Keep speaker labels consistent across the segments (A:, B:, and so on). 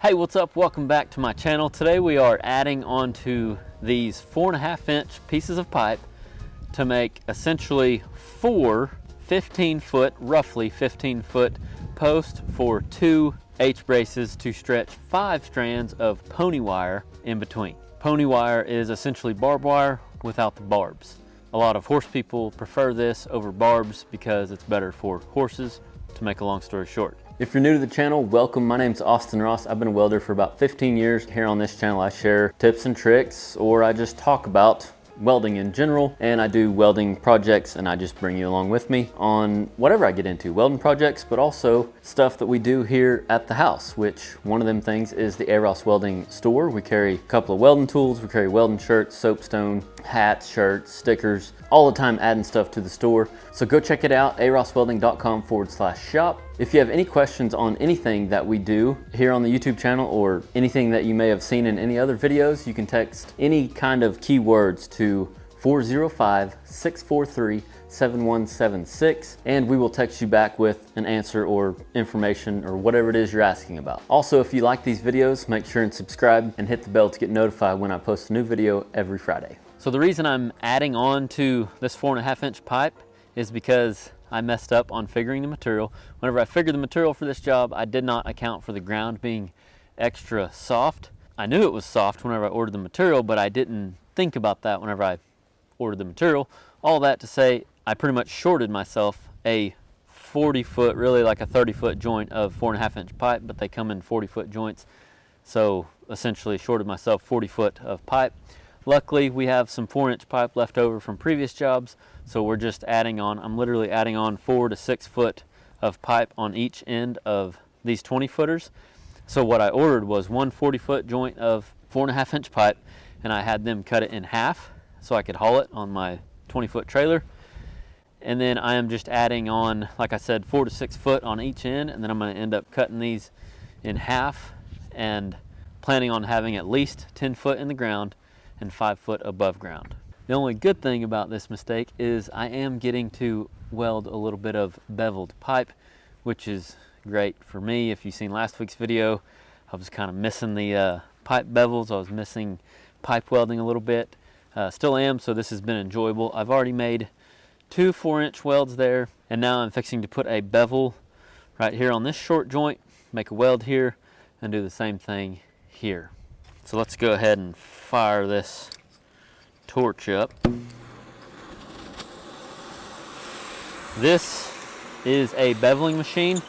A: Hey, what's up? Welcome back to my channel. Today we are adding onto these 4.5-inch pieces of pipe to make essentially four 15-foot, roughly 15-foot posts for two H-braces to stretch 5 strands of pony wire in between. Pony wire is essentially barbed wire without the barbs. A lot of horse people prefer this over barbs because it's better for horses, to make a long story short. If you're new to the channel, welcome. My name's Austin Ross. I've been a welder for about 15 years. Here on this channel, I share tips and tricks, or I just talk about welding in general, and I do welding projects, and I just bring you along with me on whatever I get into, welding projects, but also stuff that we do here at the house, which one of them things is the Ross Welding store. We carry a couple of welding tools, we carry welding shirts, soapstone, hats, shirts, stickers, all the time adding stuff to the store. So go check it out, arosswelding.com/shop. If you have any questions on anything that we do here on the YouTube channel or anything that you may have seen in any other videos, you can text any kind of keywords to 405-643-7176, and we will text you back with an answer or information or whatever it is you're asking about. Also, if you like these videos, make sure and subscribe and hit the bell to get notified when I post a new video every Friday. So the reason I'm adding on to this 4.5-inch pipe is because I messed up on figuring the material. Whenever I figured the material for this job, I did not account for the ground being extra soft. I knew it was soft whenever I ordered the material, but I didn't think about that whenever I ordered the material. All that to say, I pretty much shorted myself a 40-foot, really like a 30-foot joint of 4.5-inch pipe, but they come in 40-foot joints. So essentially shorted myself 40 foot of pipe. Luckily, we have some 4-inch pipe left over from previous jobs, so we're just adding on, I'm literally adding on 4 to 6 foot of pipe on each end of these 20-footers. So what I ordered was one 40-foot joint of 4.5-inch pipe, and I had them cut it in half so I could haul it on my 20-foot trailer. And then I am just adding on, like I said, 4 to 6 foot on each end, and then I'm going to end up cutting these in half and planning on having at least 10 foot in the ground and 5 foot above ground. The only good thing about this mistake is I am getting to weld a little bit of beveled pipe, which is great for me. If you've seen last week's video, I was kind of missing the pipe bevels. I was missing pipe welding a little bit. Still am, so this has been enjoyable. I've already made 2 4-inch welds there, and now I'm fixing to put a bevel right here on this short joint, make a weld here, and do the same thing here. So let's go ahead and fire this torch up. This is a beveling machine.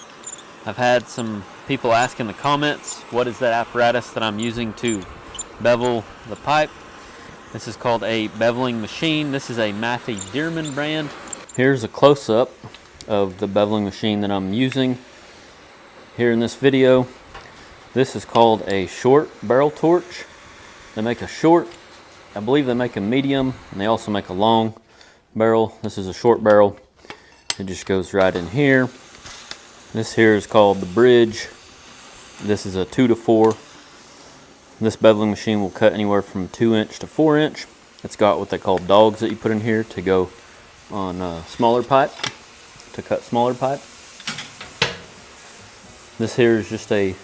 A: I've had some people ask in the comments, what is that apparatus that I'm using to bevel the pipe? This is called a beveling machine. This is a Matthew Dearman brand. Here's a close-up of the beveling machine that I'm using here in this video. This is called a short barrel torch. They make a short, I believe they make a medium, and they also make a long barrel. This is a short barrel. It just goes right in here. This here is called the bridge. This is a 2 to 4. This beveling machine will cut anywhere from 2-inch to 4-inch. It's got what they call dogs that you put in here to go on smaller pipe, to cut smaller pipe. This here is just a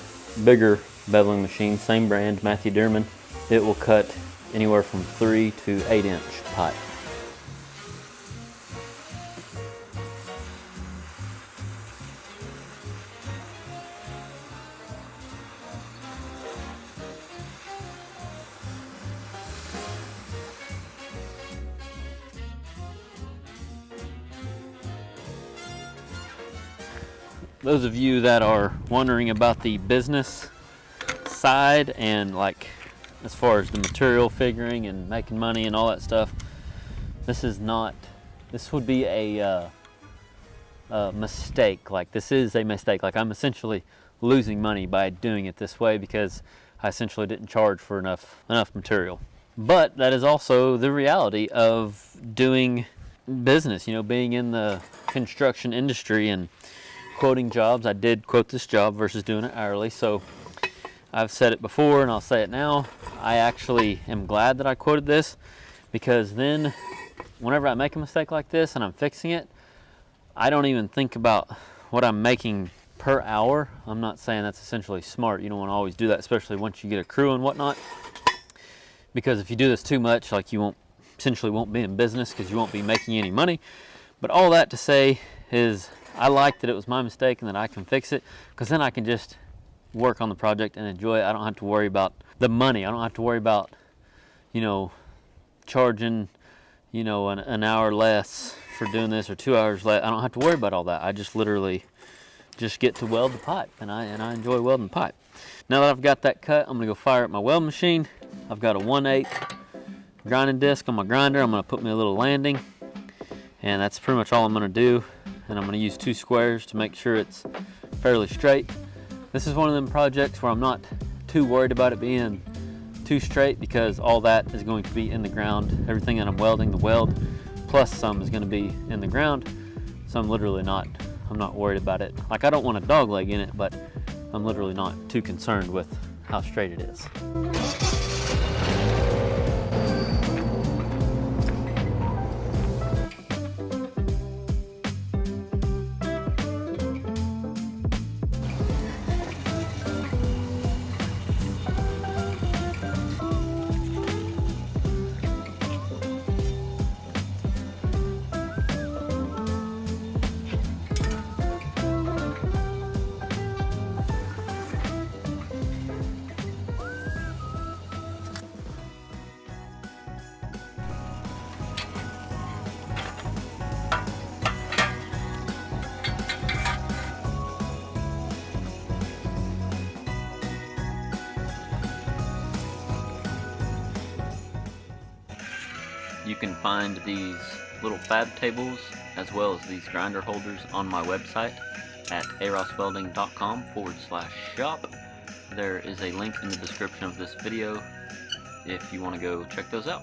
A: bigger beveling machine, same brand, Matthew Dearman. It will cut anywhere from 3 to 8-inch pipe. Those of you that are wondering about the business side and like as far as the material figuring and making money and all that stuff, this would be a mistake. Like, this is a mistake. Like, I'm essentially losing money by doing it this way because I essentially didn't charge for enough material. But that is also the reality of doing business, you know, being in the construction industry and quoting jobs. I did quote this job versus doing it hourly, so I've said it before and I'll say it now. I actually am glad that I quoted this, because then whenever I make a mistake like this and I'm fixing it, I don't even think about what I'm making per hour. I'm not saying that's essentially smart. You don't want to always do that, especially once you get a crew and whatnot, because if you do this too much, like, you essentially won't be in business because you won't be making any money. But all that to say is, I like that it was my mistake and that I can fix it, because then I can just work on the project and enjoy it. I don't have to worry about the money. I don't have to worry about, you know, charging, you know, an hour less for doing this, or 2 hours less. I don't have to worry about all that. I just literally just get to weld the pipe, and I enjoy welding pipe. Now that I've got that cut, I'm gonna go fire up my weld machine. I've got a 1/8 grinding disc on my grinder. I'm gonna put me a little landing, and that's pretty much all I'm gonna do. And I'm gonna use 2 squares to make sure it's fairly straight. This is one of them projects where I'm not too worried about it being too straight, because all that is going to be in the ground. Everything that I'm welding, the weld plus some, is gonna be in the ground. So I'm not worried about it. Like, I don't want a dog leg in it, but I'm literally not too concerned with how straight it is. You can find these little fab tables as well as these grinder holders on my website at aroswelding.com/shop. There is a link in the description of this video if you want to go check those out.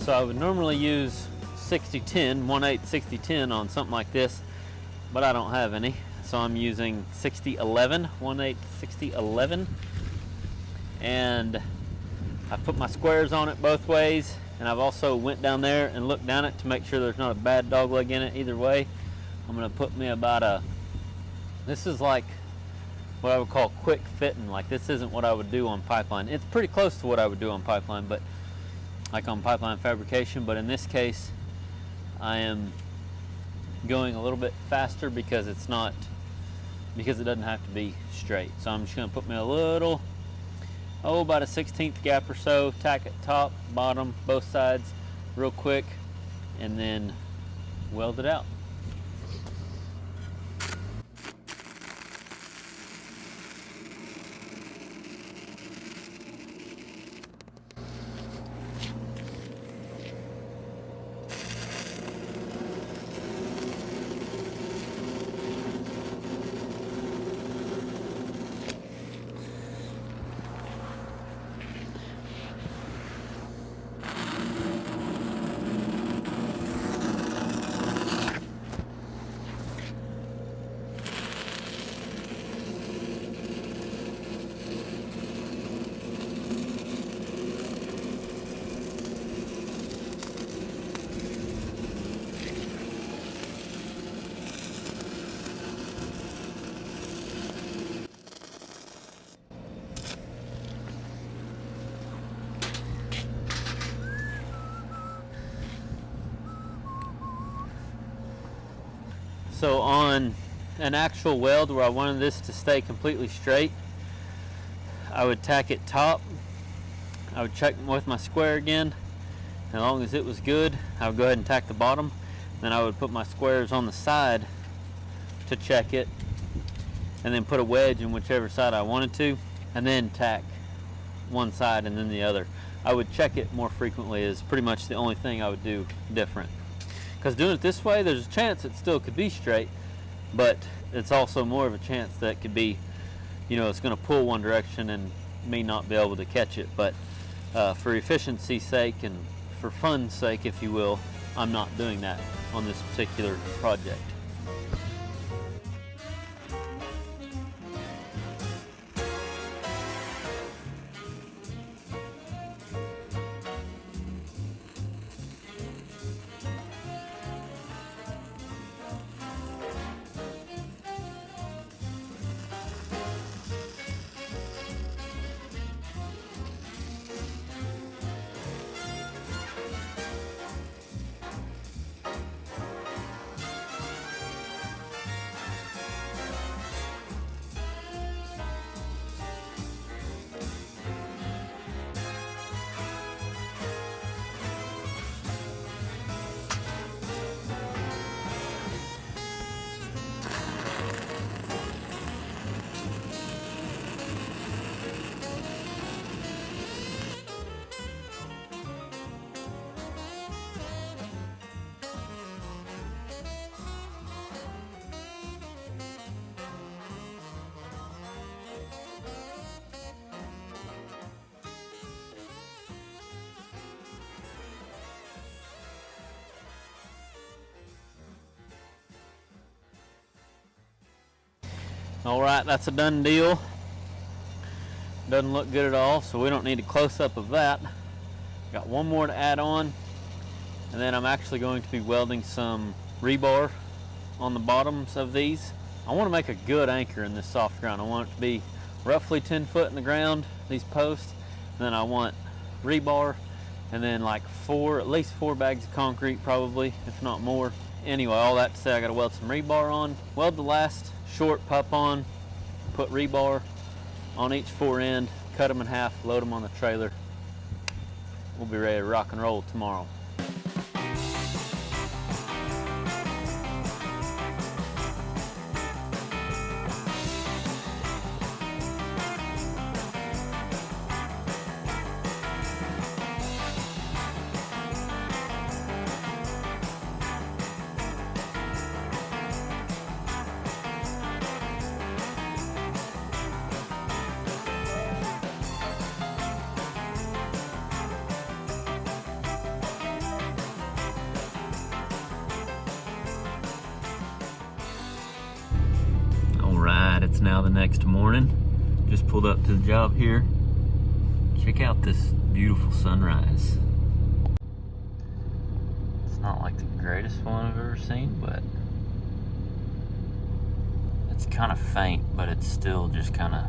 A: So I would normally use 60-10, 1/8 60-10 on something like this, but I don't have any. So I'm using 60-11, 1/8 60-11. And I've put my squares on it both ways, and I've also went down there and looked down it to make sure there's not a bad dog leg in it either way. I'm gonna put me about this is like what I would call quick fitting. Like, this isn't what I would do on pipeline. It's pretty close to what I would do on pipeline, but like on pipeline fabrication, but in this case I am going a little bit faster because it doesn't have to be straight. So I'm just going to put me a little, about a 1/16 gap or so, tack it top, bottom, both sides real quick, and then weld it out. So on an actual weld where I wanted this to stay completely straight, I would tack it top. I would check with my square again. As long as it was good, I would go ahead and tack the bottom. Then I would put my squares on the side to check it, and then put a wedge in whichever side I wanted to, and then tack one side and then the other. I would check it more frequently is pretty much the only thing I would do different. Because doing it this way, there's a chance it still could be straight, but it's also more of a chance that it could be, you know, it's going to pull one direction and me not be able to catch it. But for efficiency's sake and for fun's sake, if you will, I'm not doing that on this particular project. All right, that's a done deal. Doesn't look good at all, so we don't need a close-up of that. Got one more to add on, and then I'm actually going to be welding some rebar on the bottoms of these. I want to make a good anchor in this soft ground. I want it to be roughly 10 foot in the ground, these posts, and then I want rebar, and then like at least four bags of concrete probably, if not more. Anyway, all that to say, I got to weld some rebar on, weld the last short pup on, put rebar on each fore end, cut them in half, load them on the trailer. We'll be ready to rock and roll tomorrow. It's now the next morning. Just pulled up to the job here. Check out this beautiful sunrise. It's not like the greatest one I've ever seen, but it's kind of faint, but it's still just kind of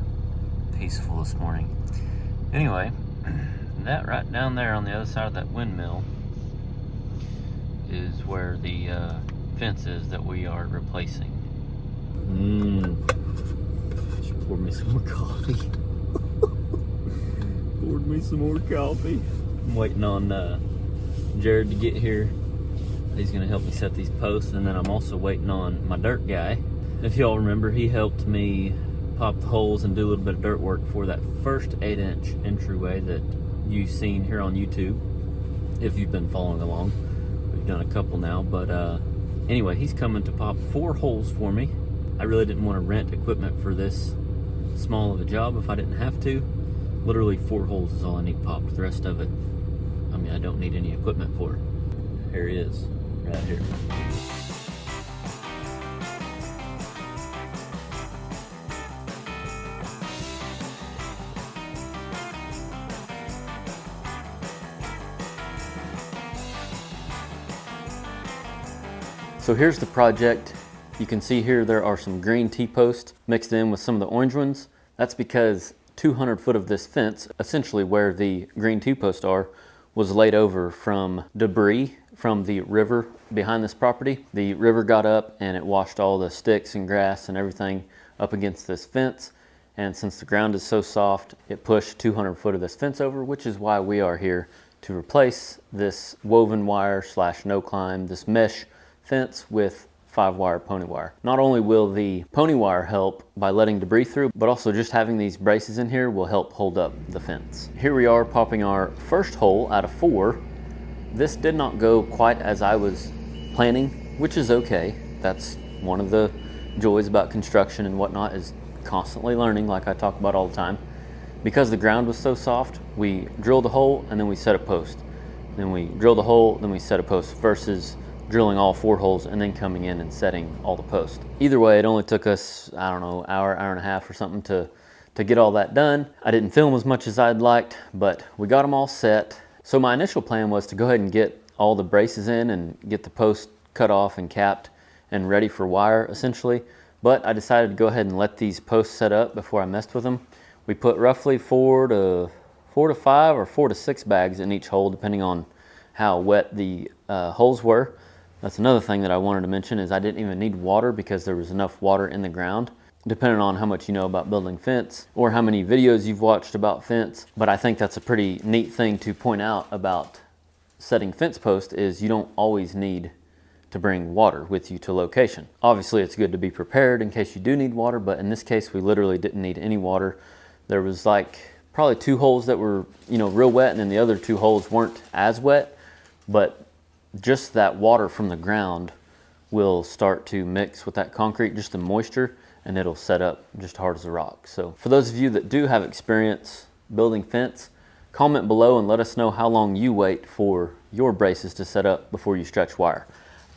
A: peaceful this morning. Anyway, that right down there on the other side of that windmill is where the fence is that we are replacing. Poured me some more coffee. Poured me some more coffee. I'm waiting on Jared to get here. He's gonna help me set these posts, and then I'm also waiting on my dirt guy. If y'all remember, he helped me pop the holes and do a little bit of dirt work for that first 8-inch entryway that you've seen here on YouTube, if you've been following along. We've done a couple now, but anyway, he's coming to pop 4 holes for me. I really didn't want to rent equipment for this small of a job if I didn't have to. Literally 4 holes is all I need popped. The rest of it, I mean, I don't need any equipment for. Here he is, right here. So here's the project. You can see here there are some green T-posts mixed in with some of the orange ones. That's because 200 foot of this fence, essentially where the green T-posts are, was laid over from debris from the river behind this property. The river got up and it washed all the sticks and grass and everything up against this fence. And since the ground is so soft, it pushed 200 foot of this fence over, which is why we are here to replace this woven wire / no climb, this mesh fence with 5-wire pony wire. Not only will the pony wire help by letting debris through, but also just having these braces in here will help hold up the fence. Here we are popping our first hole out of 4. This did not go quite as I was planning, which is okay. That's one of the joys about construction and whatnot, is constantly learning, like I talk about all the time. Because the ground was so soft, we drilled a hole and then we set a post. then we drill the hole, then we set a post, versus drilling all 4 holes and then coming in and setting all the posts. Either way, it only took us, I don't know, hour and a half or something to get all that done. I didn't film as much as I'd liked, but we got them all set. So my initial plan was to go ahead and get all the braces in and get the post cut off and capped and ready for wire essentially. But I decided to go ahead and let these posts set up before I messed with them. We put roughly 4 to 5 or 4 to 6 bags in each hole, depending on how wet the holes were. That's another thing that I wanted to mention, is I didn't even need water because there was enough water in the ground, depending on how much you know about building fence or how many videos you've watched about fence. But I think that's a pretty neat thing to point out about setting fence posts, is you don't always need to bring water with you to location. Obviously it's good to be prepared in case you do need water, but in this case we literally didn't need any water. There was like probably 2 holes that were, you know, real wet, and then the other 2 holes weren't as wet, but just that water from the ground will start to mix with that concrete, just the moisture, and it'll set up just hard as a rock. So for those of you that do have experience building fence, comment below and let us know how long you wait for your braces to set up before you stretch wire.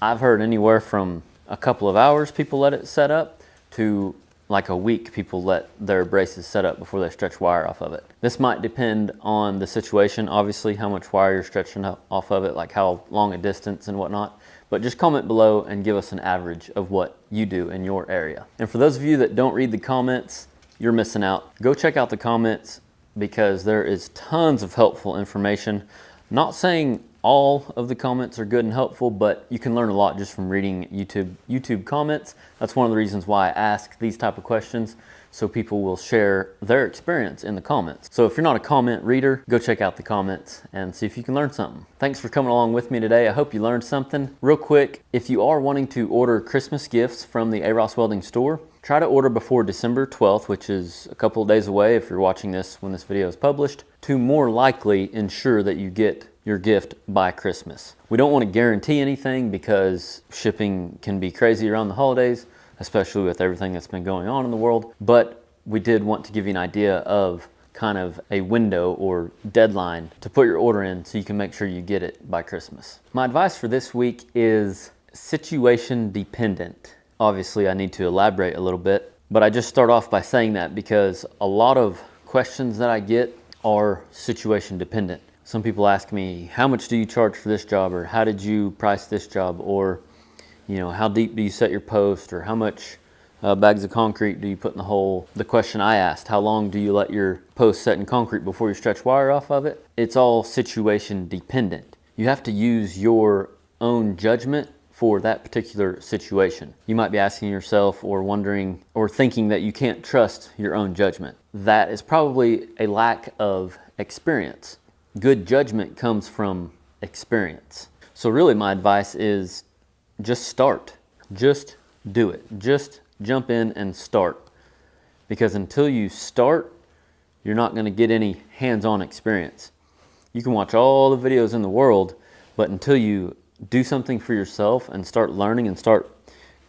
A: I've heard anywhere from a couple of hours people let it set up to like a week people let their braces set up before they stretch wire off of it. This might depend on the situation, obviously, how much wire you're stretching off of it, like how long a distance and whatnot. But just comment below and give us an average of what you do in your area. And for those of you that don't read the comments, you're missing out. Go check out the comments because there is tons of helpful information. Not saying all of the comments are good and helpful, but you can learn a lot just from reading YouTube comments. That's one of the reasons why I ask these type of questions, so people will share their experience in the comments. So if you're not a comment reader, go check out the comments and see if you can learn something. Thanks for coming along with me today. I hope you learned something. Real quick, if you are wanting to order Christmas gifts from the AROS Welding store, try to order before December 12th, which is a couple of days away if you're watching this when this video is published, to more likely ensure that you get your gift by Christmas. We don't want to guarantee anything because shipping can be crazy around the holidays, especially with everything that's been going on in the world. But we did want to give you an idea of kind of a window or deadline to put your order in so you can make sure you get it by Christmas. My advice for this week is situation dependent. Obviously, I need to elaborate a little bit, but I just start off by saying that because a lot of questions that I get are situation dependent. Some people ask me, how much do you charge for this job? Or how did you price this job? Or, you know, how deep do you set your post? Or how much bags of concrete do you put in the hole? The question I asked, how long do you let your post set in concrete before you stretch wire off of it? It's all situation dependent. You have to use your own judgment for that particular situation. You might be asking yourself or wondering or thinking that you can't trust your own judgment. That is probably a lack of experience. Good judgment comes from experience. So really my advice is just start. Just do it. Just jump in and start. Because until you start, you're not going to get any hands-on experience. You can watch all the videos in the world, but until you do something for yourself and start learning and start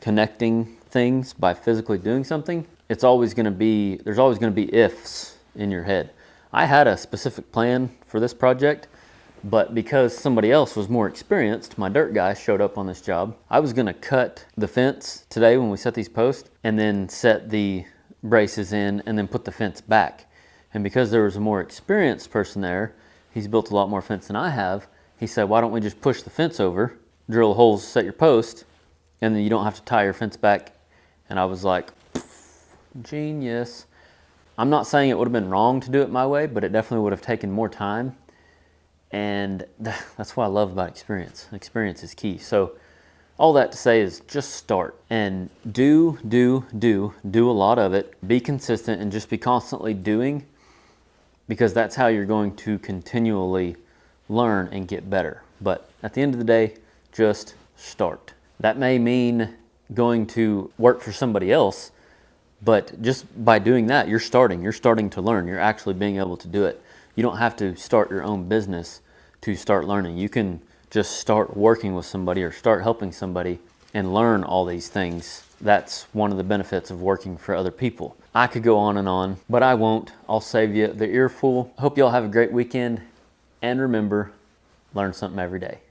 A: connecting things by physically doing something, there's always going to be ifs in your head. I had a specific plan for this project, but because somebody else was more experienced, my dirt guy showed up on this job. I was gonna cut the fence today when we set these posts and then set the braces in and then put the fence back. And because there was a more experienced person there, he's built a lot more fence than I have, he said, why don't we just push the fence over, drill holes, set your post, and then you don't have to tie your fence back. And I was like, genius. I'm not saying it would have been wrong to do it my way, but it definitely would have taken more time. And that's what I love about experience. Experience is key. So all that to say is just start and do a lot of it. Be consistent and just be constantly doing, because that's how you're going to continually learn and get better. But at the end of the day, just start. That may mean going to work for somebody else, but just by doing that, you're starting to learn. You're actually being able to do it. You don't have to start your own business to start learning. You can just start working with somebody or start helping somebody and learn all these things. That's one of the benefits of working for other people. I could go on, but I won't. I'll save you the earful. Hope y'all have a great weekend. And remember, Learn something every day.